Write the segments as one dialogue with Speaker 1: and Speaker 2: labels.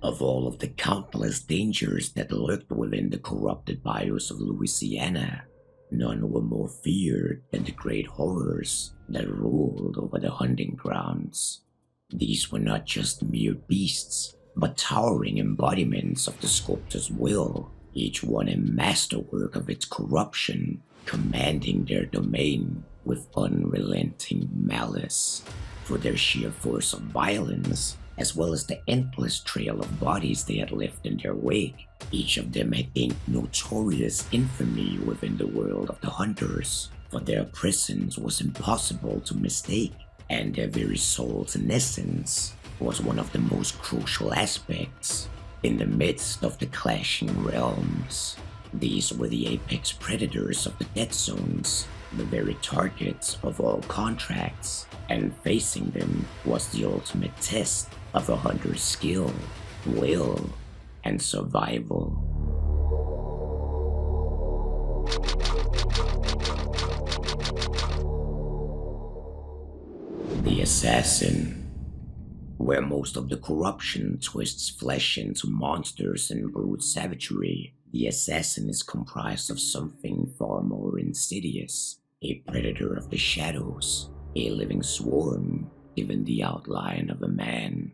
Speaker 1: Of all of the countless dangers that lurked within the corrupted bayous of Louisiana, none were more feared than the great horrors that ruled over the hunting grounds. These were not just mere beasts, but towering embodiments of the sculptor's will, each one a masterwork of its corruption, commanding their domain with unrelenting malice. For their sheer force of violence, as well as the endless trail of bodies they had left in their wake, each of them had gained notorious infamy within the world of the hunters, for their presence was impossible to mistake, and their very souls in essence was one of the most crucial aspects in the midst of the clashing realms. These were the apex predators of the dead zones, the very targets of all contracts, and facing them was the ultimate test of a hunter's skill, will, and survival. The Assassin. Where most of the corruption twists flesh into monsters and brutes savagery, the assassin is comprised of something far more insidious, a predator of the shadows, a living swarm, given the outline of a man.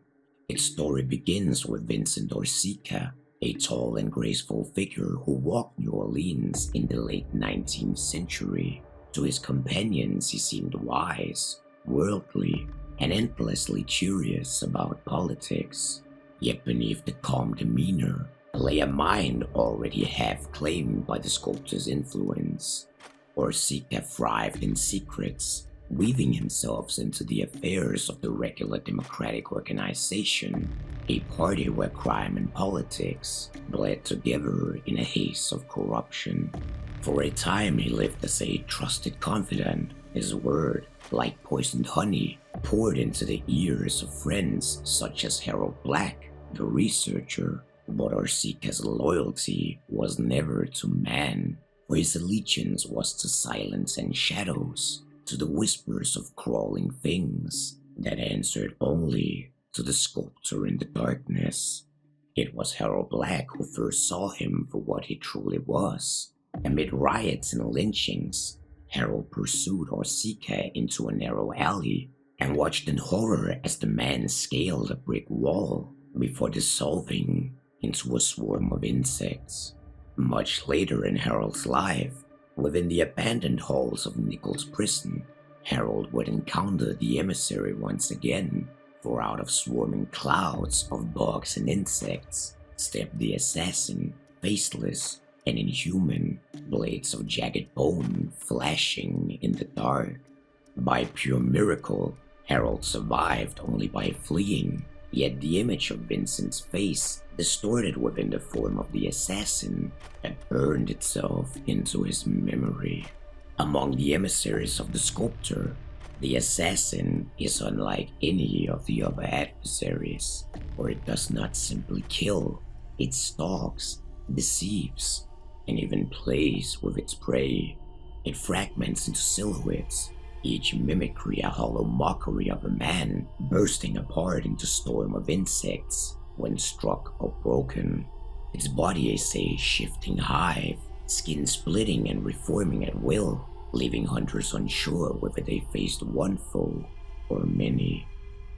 Speaker 1: Its story begins with Vincent Orsica, a tall and graceful figure who walked New Orleans in the late 19th century. To his companions he seemed wise, worldly, and endlessly curious about politics. Yet beneath the calm demeanor lay a mind already half claimed by the sculptor's influence. Orsica thrived in secrets, weaving himself into the affairs of the regular democratic organization, a party where crime and politics bled together in a haze of corruption. For a time he lived as a trusted confidant, his word, like poisoned honey, poured into the ears of friends such as Harold Black, the researcher, but Orsica's loyalty was never to man, for his allegiance was to silence and shadows, to the whispers of crawling things that answered only to the sculptor in the darkness. It was Harold Black who first saw him for what he truly was. Amid riots and lynchings, Harold pursued Orsica into a narrow alley and watched in horror as the man scaled a brick wall before dissolving into a swarm of insects. Much later in Harold's life, within the abandoned halls of Nichols Prison, Harold would encounter the emissary once again, for out of swarming clouds of bugs and insects stepped the assassin, faceless and inhuman, blades of jagged bone flashing in the dark. By pure miracle, Harold survived only by fleeing, yet the image of Vincent's face, distorted within the form of the assassin, had burned itself into his memory. Among the emissaries of the sculptor, the assassin is unlike any of the other adversaries, for it does not simply kill, it stalks, deceives, and even plays with its prey. It fragments into silhouettes, each mimicry a hollow mockery of a man bursting apart into storm of insects when struck or broken. Its body is a shifting hive, skin splitting and reforming at will, leaving hunters unsure whether they faced one foe or many.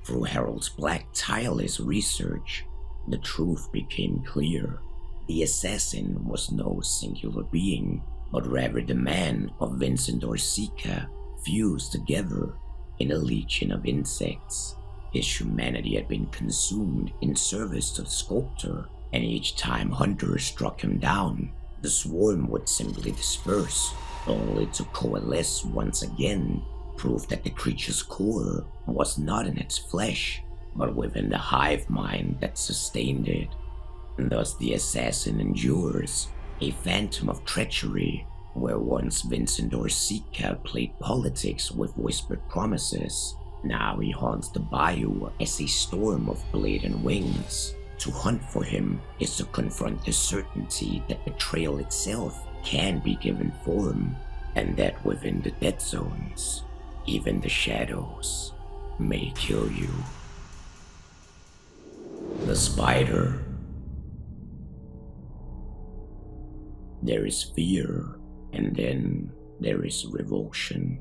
Speaker 1: Through Harold's Black tireless research, the truth became clear. The assassin was no singular being, but rather the man of Vincent Orsica fused together in a legion of insects. His humanity had been consumed in service to the sculptor, and each time hunters struck him down, the swarm would simply disperse, only to coalesce once again, proof that the creature's core was not in its flesh, but within the hive mind that sustained it. And thus the assassin endures, a phantom of treachery, where once Vincent Orsica played politics with whispered promises, now he haunts the bayou as a storm of blade and wings. To hunt for him is to confront the certainty that betrayal itself can be given form, and that within the dead zones, even the shadows may kill you. The spider. There is fear, and then there is revulsion.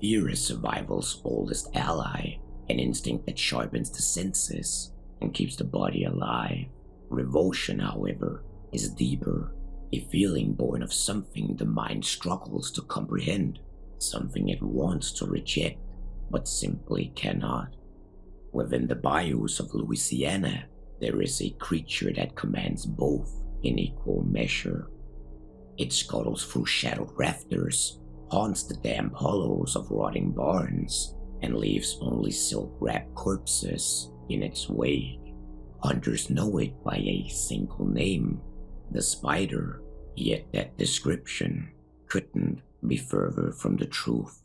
Speaker 1: Fear is survival's oldest ally, an instinct that sharpens the senses and keeps the body alive. Revulsion, however, is deeper, a feeling born of something the mind struggles to comprehend, something it wants to reject, but simply cannot. Within the bayous of Louisiana, there is a creature that commands both in equal measure. It scuttles through shadowed rafters, haunts the damp hollows of rotting barns, and leaves only silk-wrapped corpses in its wake. Hunters know it by a single name, the spider, yet that description couldn't be further from the truth.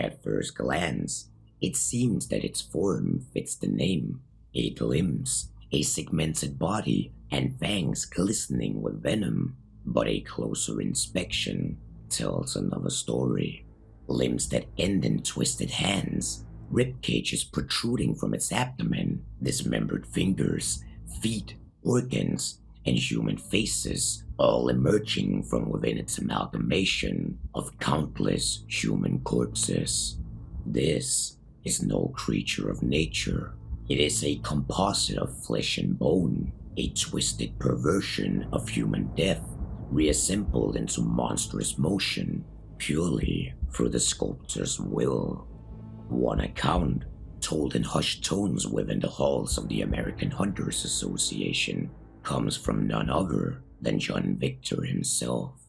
Speaker 1: At first glance, it seems that its form fits the name: 8 limbs, a segmented body, and fangs glistening with venom. But a closer inspection tells another story. Limbs that end in twisted hands, rib cages protruding from its abdomen, dismembered fingers, feet, organs, and human faces, all emerging from within its amalgamation of countless human corpses. This is no creature of nature. It is a composite of flesh and bone, a twisted perversion of human death, reassembled into monstrous motion purely through the sculptor's will. One account, told in hushed tones within the halls of the American Hunters Association, comes from none other than John Victor himself.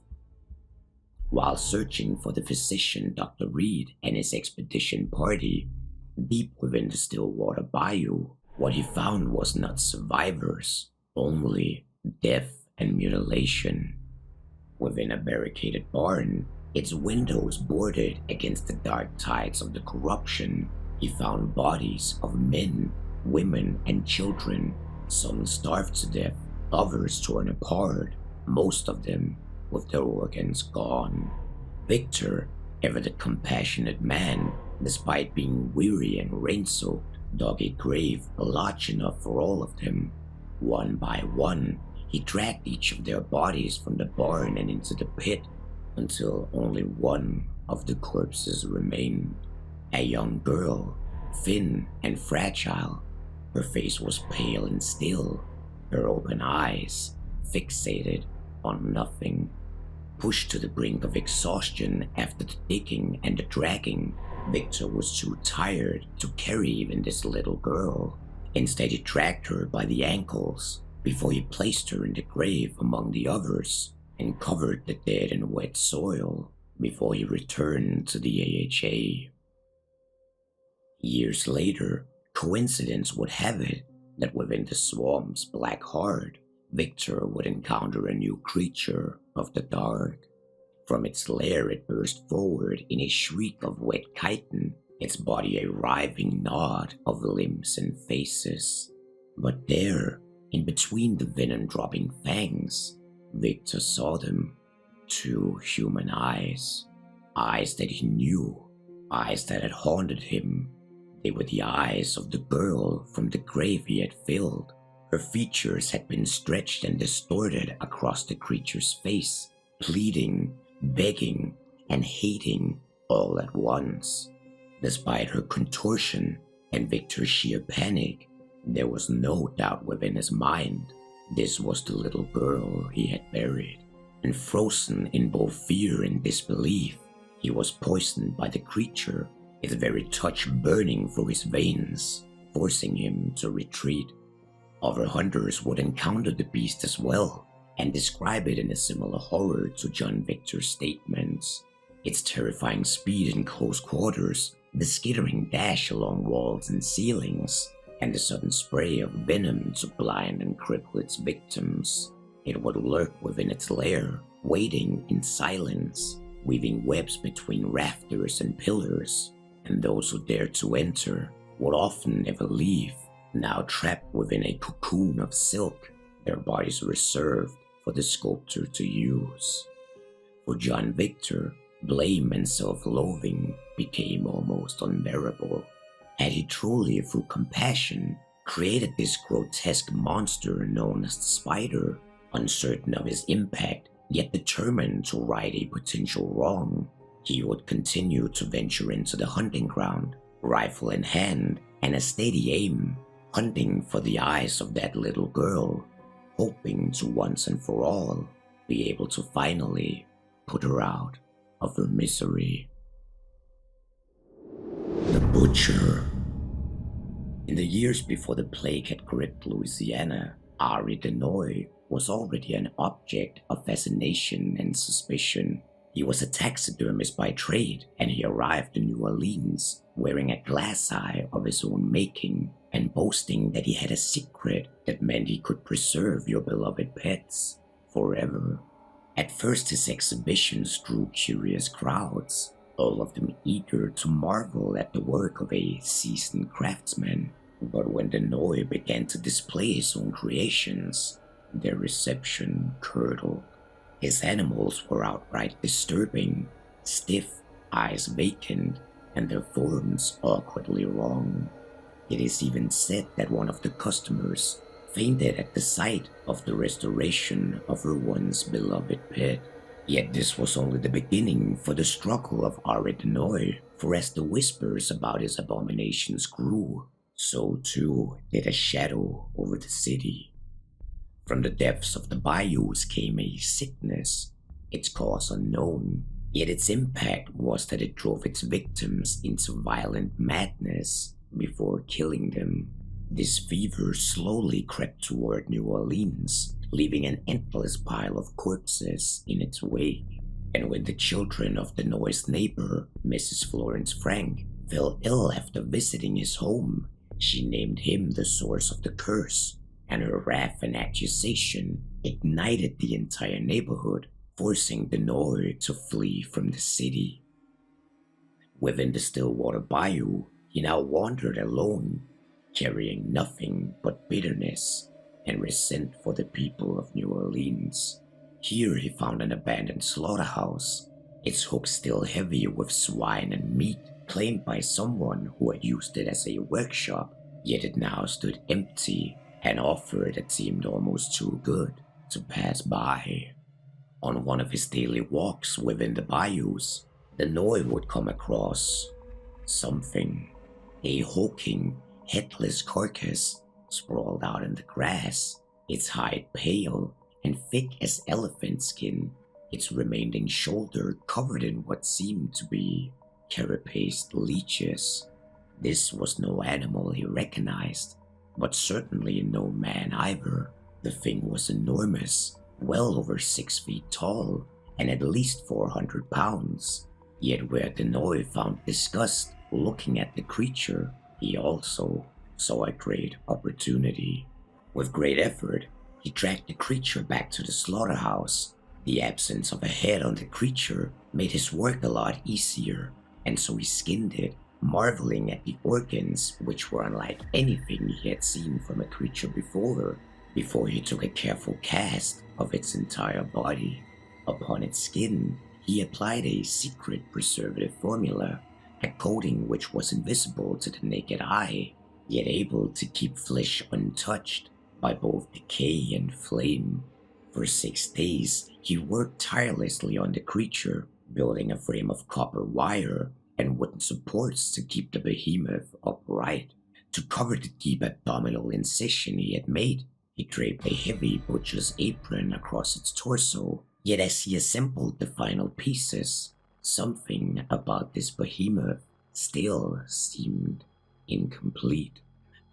Speaker 1: While searching for the physician Dr. Reed and his expedition party, deep within the Stillwater Bayou, what he found was not survivors, only death and mutilation. Within a barricaded barn, its windows boarded against the dark tides of the corruption, he found bodies of men, women, and children, some starved to death, others torn apart, most of them with their organs gone. Victor, ever the compassionate man, despite being weary and rain-soaked, dug a grave large enough for all of them. One by one, he dragged each of their bodies from the barn and into the pit, until only one of the corpses remained. A young girl, thin and fragile. Her face was pale and still, her open eyes fixated on nothing. Pushed to the brink of exhaustion after the digging and the dragging, Victor was too tired to carry even this little girl. Instead, he dragged her by the ankles before he placed her in the grave among the others and covered the dead in wet soil before he returned to the AHA. Years later, coincidence would have it that within the swamp's black heart, Victor would encounter a new creature of the dark. From its lair it burst forward in a shriek of wet chitin, its body a writhing knot of limbs and faces. But there, in between the venom-dropping fangs, Victor saw them. 2 human eyes. Eyes that he knew. Eyes that had haunted him. They were the eyes of the girl from the grave he had filled. Her features had been stretched and distorted across the creature's face, pleading, begging, and hating all at once. Despite her contortion and Victor's sheer panic, there was no doubt within his mind. This was the little girl he had buried, and frozen in both fear and disbelief, he was poisoned by the creature, its very touch burning through his veins, forcing him to retreat. Other hunters would encounter the beast as well, and describe it in a similar horror to John Victor's statements. Its terrifying speed in close quarters, the skittering dash along walls and ceilings, and the sudden spray of venom to blind and cripple its victims. It would lurk within its lair, waiting in silence, weaving webs between rafters and pillars, and those who dared to enter would often never leave, now trapped within a cocoon of silk, their bodies reserved for the sculptor to use. For John Victor, blame and self-loathing became almost unbearable. Had he truly, through compassion, created this grotesque monster known as the Spider. Uncertain of his impact, yet determined to right a potential wrong, he would continue to venture into the hunting ground, rifle in hand and a steady aim, hunting for the eyes of that little girl, hoping to once and for all be able to finally put her out of her misery. The Butcher. In the years before the plague had gripped Louisiana, Ari Denoy was already an object of fascination and suspicion. He was a taxidermist by trade, and he arrived in New Orleans wearing a glass eye of his own making and boasting that he had a secret that meant he could preserve your beloved pets forever. At first, his exhibitions drew curious crowds, all of them eager to marvel at the work of a seasoned craftsman. But when Denoy began to display his own creations, their reception curdled. His animals were outright disturbing, stiff, eyes vacant, and their forms awkwardly wrong. It is even said that one of the customers fainted at the sight of the restoration of her once beloved pet. Yet this was only the beginning for the struggle of Ari Denoy, for as the whispers about his abominations grew, so too did a shadow over the city. From the depths of the bayous came a sickness, its cause unknown, yet its impact was that it drove its victims into violent madness before killing them. This fever slowly crept toward New Orleans, leaving an endless pile of corpses in its wake. And when the children of Denoy's neighbor, Mrs. Florence Frank, fell ill after visiting his home, she named him the source of the curse, and her wrath and accusation ignited the entire neighborhood, forcing Denoy to flee from the city. Within the Stillwater Bayou, he now wandered alone, carrying nothing but bitterness and resent for the people of New Orleans. Here he found an abandoned slaughterhouse, its hooks still heavy with swine and meat, claimed by someone who had used it as a workshop, yet it now stood empty, an offer that seemed almost too good to pass by. On one of his daily walks within the bayous, Denoy would come across something, a hulking, headless carcass sprawled out in the grass, its hide pale and thick as elephant skin, its remaining shoulder covered in what seemed to be carapaced leeches. This was no animal he recognized, but certainly no man either. The thing was enormous, well over 6 feet tall, and at least 400 pounds. Yet where Denoy found disgust looking at the creature, he also saw a great opportunity. With great effort, he dragged the creature back to the slaughterhouse. The absence of a head on the creature made his work a lot easier, and so he skinned it, marveling at the organs which were unlike anything he had seen from a creature before he took a careful cast of its entire body. Upon its skin, he applied a secret preservative formula, a coating which was invisible to the naked eye, yet able to keep flesh untouched by both decay and flame. For 6 days, he worked tirelessly on the creature, building a frame of copper wire and wooden supports to keep the behemoth upright. To cover the deep abdominal incision he had made, he draped a heavy butcher's apron across its torso. Yet as he assembled the final pieces, something about this behemoth still seemed incomplete.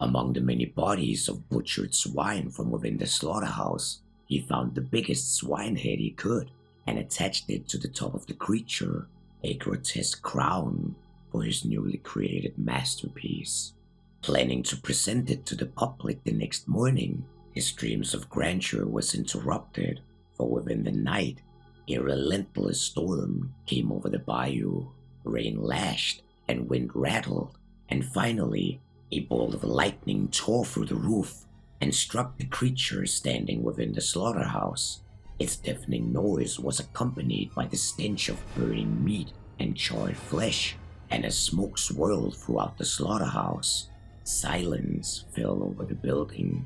Speaker 1: Among the many bodies of butchered swine from within the slaughterhouse, he found the biggest swine head he could and attached it to the top of the creature, a grotesque crown for his newly created masterpiece. Planning to present it to the public the next morning, his dreams of grandeur was interrupted, for within the night, a relentless storm came over the bayou. Rain lashed and wind rattled, and finally, a bolt of lightning tore through the roof and struck the creature standing within the slaughterhouse. Its deafening noise was accompanied by the stench of burning meat and charred flesh, and as smoke swirled throughout the slaughterhouse, Silence fell over the building,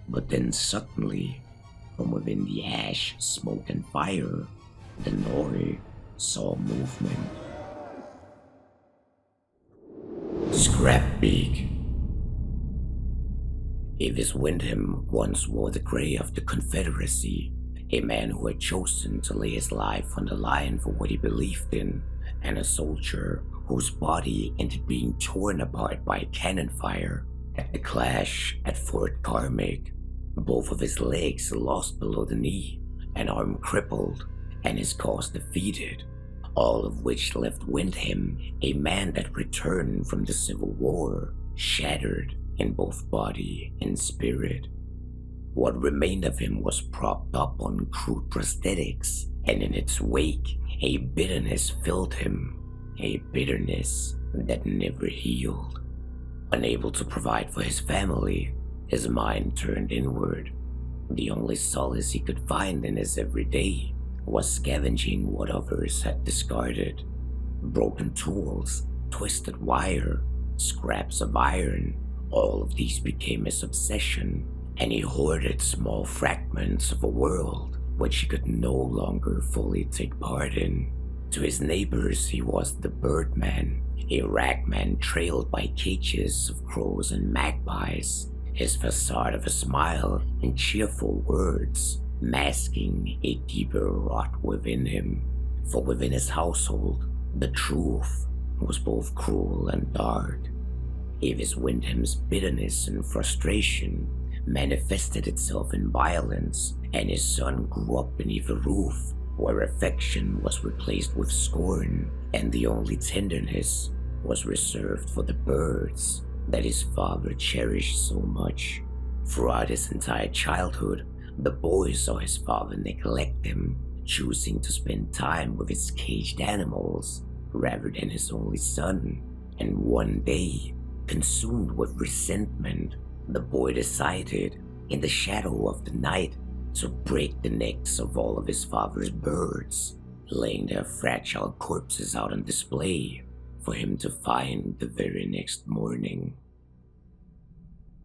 Speaker 1: but then suddenly, from within the ash, smoke, and fire, the Nori saw movement. Scrapbeak. Avis Wyndham once wore the gray of the Confederacy, a man who had chosen to lay his life on the line for what he believed in, and a soldier whose body ended being torn apart by cannon fire at the clash at Fort Carmack. Both of his legs lost below the knee, an arm crippled, and his cause defeated, all of which left Wyndham, a man that returned from the Civil War, shattered in both body and spirit. What remained of him was propped up on crude prosthetics, and in its wake, a bitterness filled him, a bitterness that never healed. Unable to provide for his family, his mind turned inward. The only solace he could find in his everyday was scavenging what others had discarded. Broken tools, twisted wire, scraps of iron, all of these became his obsession, and he hoarded small fragments of a world which he could no longer fully take part in. To his neighbors, he was the Birdman, a ragman trailed by cages of crows and magpies, his facade of a smile and cheerful words masking a deeper rot within him. For within his household, the truth was both cruel and dark. Avis Wyndham's bitterness and frustration manifested itself in violence, and his son grew up beneath a roof where affection was replaced with scorn, and the only tenderness was reserved for the birds that his father cherished so much. Throughout his entire childhood, the boy saw his father neglect him, choosing to spend time with his caged animals rather than his only son. And one day, consumed with resentment, the boy decided, in the shadow of the night, to break the necks of all of his father's birds, laying their fragile corpses out on display for him to find the very next morning.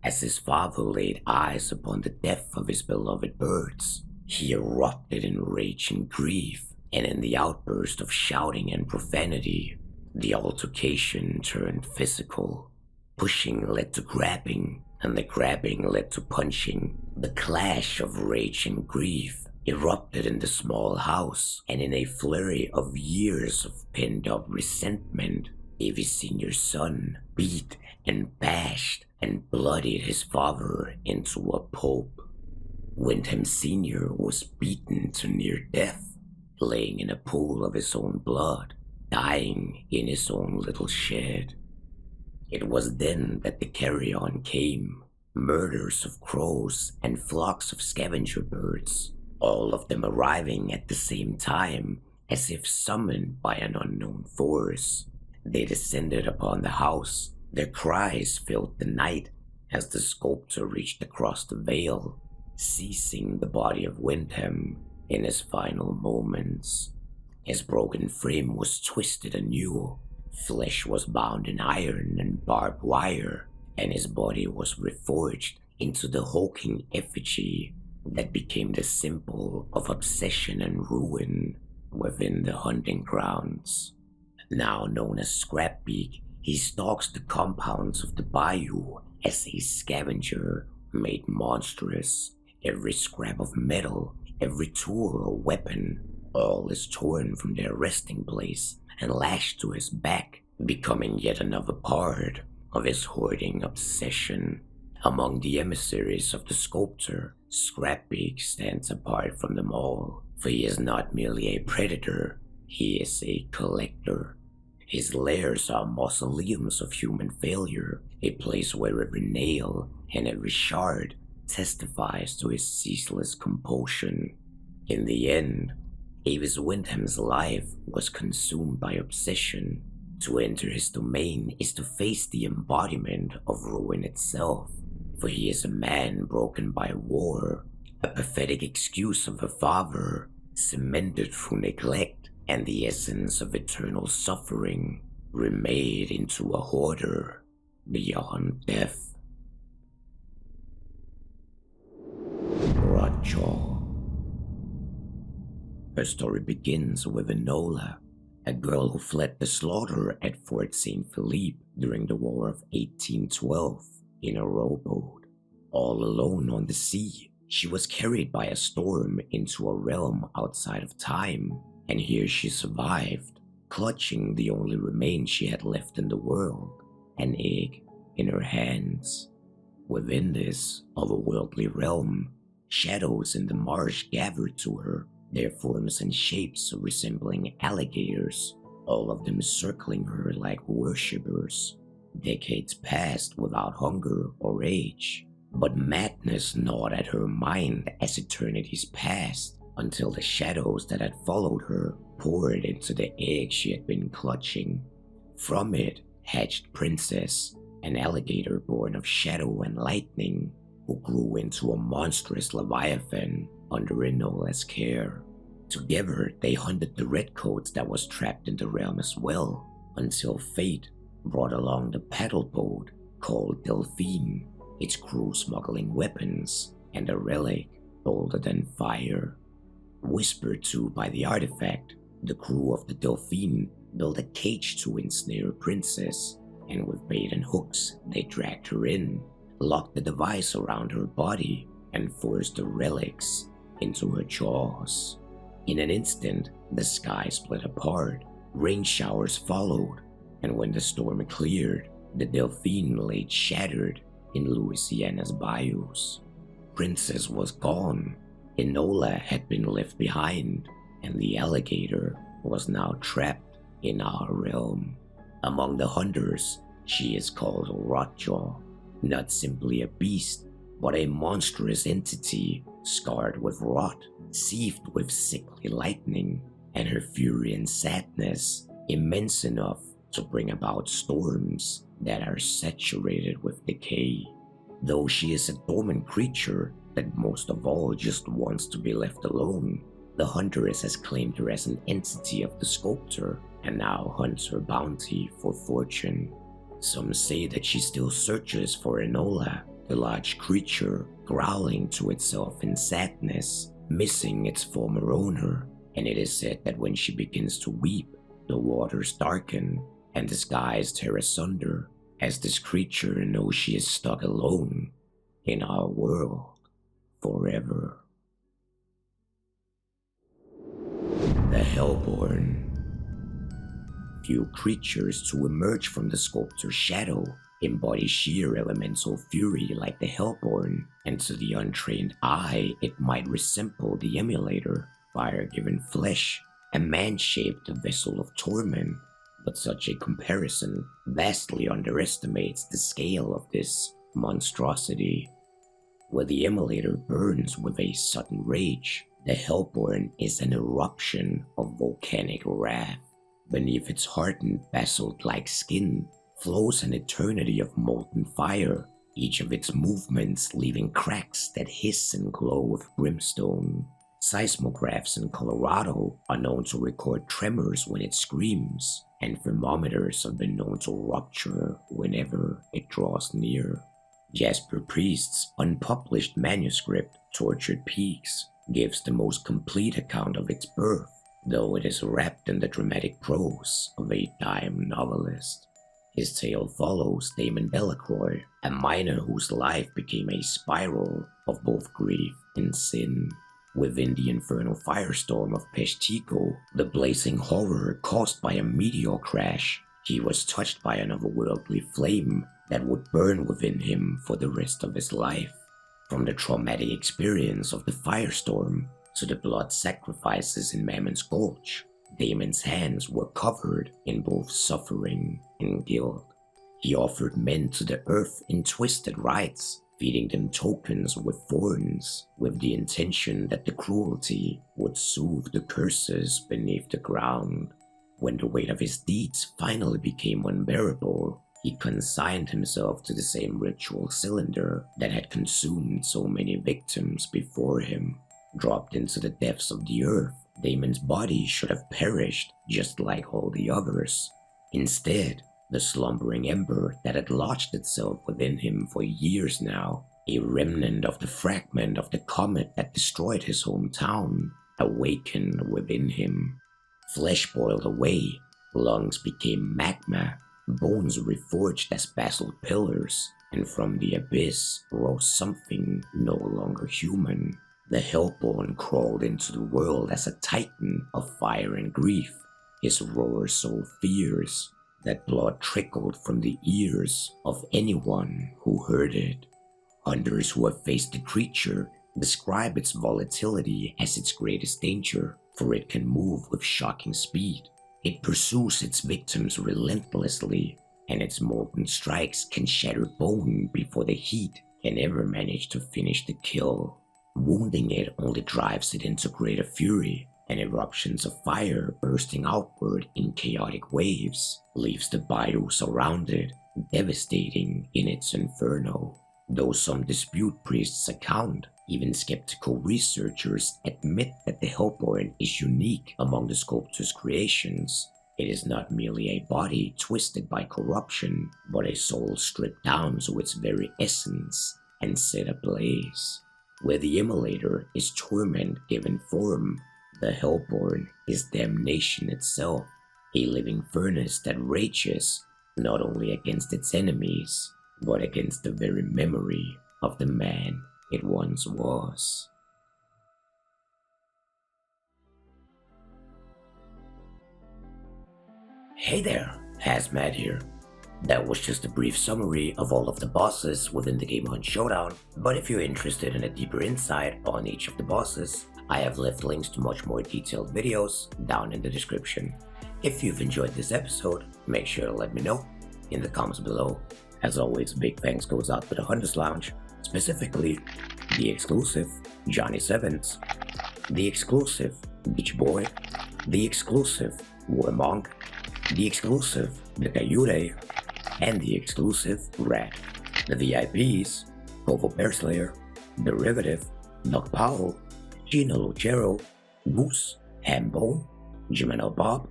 Speaker 1: As his father laid eyes upon the death of his beloved birds, he erupted in rage and grief, and in the outburst of shouting and profanity, the altercation turned physical. Pushing led to grabbing, and the grabbing led to punching. The clash of rage and grief erupted in the small house, and in a flurry of years of pent-up resentment, Avis Sr.'s son beat and bashed and bloodied his father into a pulp. Wyndham Sr. was beaten to near death, laying in a pool of his own blood, dying in his own little shed. It was then that the carry-on came, murders of crows and flocks of scavenger birds, all of them arriving at the same time as if summoned by an unknown force. They descended upon the house, their cries filled the night as the sculptor reached across the veil, seizing the body of Wyndham in his final moments. His broken frame was twisted anew, flesh was bound in iron and barbed wire, and his body was reforged into the hulking effigy that became the symbol of obsession and ruin within the hunting grounds. Now known as Scrapbeak, he stalks the compounds of the bayou as a scavenger made monstrous. Every scrap of metal, every tool or weapon, all is torn from their resting place and lashed to his back, becoming yet another part of his hoarding obsession. Among the emissaries of the Sculptor, Scrapbeak stands apart from them all, for he is not merely a predator, he is a collector. His lairs are mausoleums of human failure, a place where every nail and every shard testifies to his ceaseless compulsion. In the end, Avis Wyndham's life was consumed by obsession. To enter his domain is to face the embodiment of ruin itself, for he is a man broken by war, a pathetic excuse of a father, cemented through neglect, and the essence of eternal suffering, remade into a hoarder. beyond death. Rotjaw. Her story begins with Enola, a girl who fled the slaughter at Fort St. Philippe during the War of 1812 in a rowboat. All alone on the sea, she was carried by a storm into a realm outside of time, and here she survived, clutching the only remains she had left in the world, an egg in her hands. Within this otherworldly realm, shadows in the marsh gathered to her, their forms and shapes resembling alligators, all of them circling her like worshippers. Decades passed without hunger or age, but madness gnawed at her mind as eternities passed until the shadows that had followed her poured into the egg she had been clutching. From it hatched Princess, an alligator born of shadow and lightning, who grew into a monstrous leviathan under Enola's care. Together, they hunted the redcoats that was trapped in the realm as well, until fate brought along the paddle boat called Delphine, its crew smuggling weapons and a relic older than fire. Whispered to by the artifact, the crew of the Delphine built a cage to ensnare Princess, and with bait and hooks they dragged her in, locked the device around her body, and forced the relics into her jaws. In an instant, the sky split apart, rain showers followed, and when the storm cleared, the Delphine lay shattered in Louisiana's bayous. Princess was gone, Enola had been left behind, and the alligator was now trapped in our realm. Among the hunters, she is called Rotjaw, not simply a beast, but a monstrous entity scarred with rot, seethed with sickly lightning, and her fury and sadness immense enough to bring about storms that are saturated with decay. Though she is a dormant creature that most of all just wants to be left alone, the huntress has claimed her as an entity of the Sculptor and now hunts her bounty for fortune. Some say that she still searches for Enola, the large creature growling to itself in sadness, missing its former owner, and it is said that when she begins to weep, the waters darken and the skies tear asunder, as this creature knows she is stuck alone in our world forever. The Hellborn. Few creatures to emerge from the Sculptor's shadow embody sheer elemental fury like the Hellborn, and to the untrained eye it might resemble the emulator, fire-given flesh, a man-shaped vessel of torment, but such a comparison vastly underestimates the scale of this monstrosity. Where the emulator burns with a sudden rage, the Hellborn is an eruption of volcanic wrath. Beneath its hardened basalt-like skin flows an eternity of molten fire, each of its movements leaving cracks that hiss and glow with brimstone. Seismographs in Colorado are known to record tremors when it screams, and thermometers have been known to rupture whenever it draws near. Jasper Priest's unpublished manuscript, Tortured Peaks, gives the most complete account of its birth, though it is wrapped in the dramatic prose of a dime novelist. His tale follows Damon Delacroix, a miner whose life became a spiral of both grief and sin. Within the infernal firestorm of Peshtigo, the blazing horror caused by a meteor crash, he was touched by an otherworldly flame that would burn within him for the rest of his life. From the traumatic experience of the firestorm to the blood sacrifices in Mammon's Gulch, Damon's hands were covered in both suffering and guilt. He offered men to the earth in twisted rites, feeding them tokens with thorns, with the intention that the cruelty would soothe the curses beneath the ground. When the weight of his deeds finally became unbearable, he consigned himself to the same ritual cylinder that had consumed so many victims before him. Dropped into the depths of the earth, Damon's body should have perished just like all the others. Instead, the slumbering ember that had lodged itself within him for years now, a remnant of the fragment of the comet that destroyed his hometown, awakened within him. Flesh boiled away, lungs became magma, bones reforged as basalt pillars, and from the abyss rose something no longer human. The Hellborn crawled into the world as a titan of fire and grief, his roar so fierce that blood trickled from the ears of anyone who heard it. Hunters who have faced the creature describe its volatility as its greatest danger, for it can move with shocking speed. It pursues its victims relentlessly, and its molten strikes can shatter bone before the heat can ever manage to finish the kill. Wounding it only drives it into greater fury, and eruptions of fire bursting outward in chaotic waves leaves the bayou surrounded, devastating in its inferno. Though some dispute priests' account, even skeptical researchers admit that the Hellborn is unique among the Sculptor's creations. It is not merely a body twisted by corruption, but a soul stripped down to its very essence and set ablaze. Where the immolator is torment given form, the Hellborn is damnation itself, a living furnace that rages not only against its enemies, but against the very memory of the man it once was. Hey there, Hazmat here. That was just a brief summary of all of the bosses within the game on Showdown, but if you're interested in a deeper insight on each of the bosses, I have left links to much more detailed videos down in the description. If you've enjoyed this episode, make sure to let me know in the comments below. As always, big thanks goes out to the Hunters Lounge, specifically the exclusive Johnny Sevens, the exclusive Beach Boy, the exclusive War Monk, the exclusive Decay, and the exclusive Rat. The VIPs, Povo Bearslayer, Derivative, Doc Powell, Gina Lucero, Goose, Hambone, Jimeno Bob,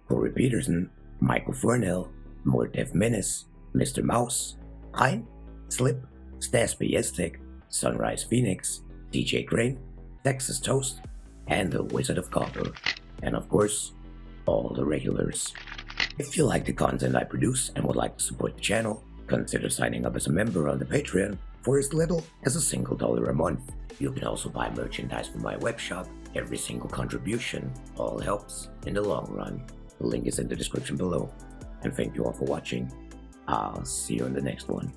Speaker 1: Corey Peterson, Michael Furnell, Mortev Menace, Mr. Mouse, Hein, Slip, Stasby Estek, Sunrise Phoenix, DJ Crane, Texas Toast, and the Wizard of Copper, and of course, all the regulars. If you like the content I produce and would like to support the channel, consider signing up as a member on the Patreon for as little as $1 a month. You can also buy merchandise from my webshop. Every single contribution all helps in the long run. The link is in the description below. And thank you all for watching. I'll see you in the next one.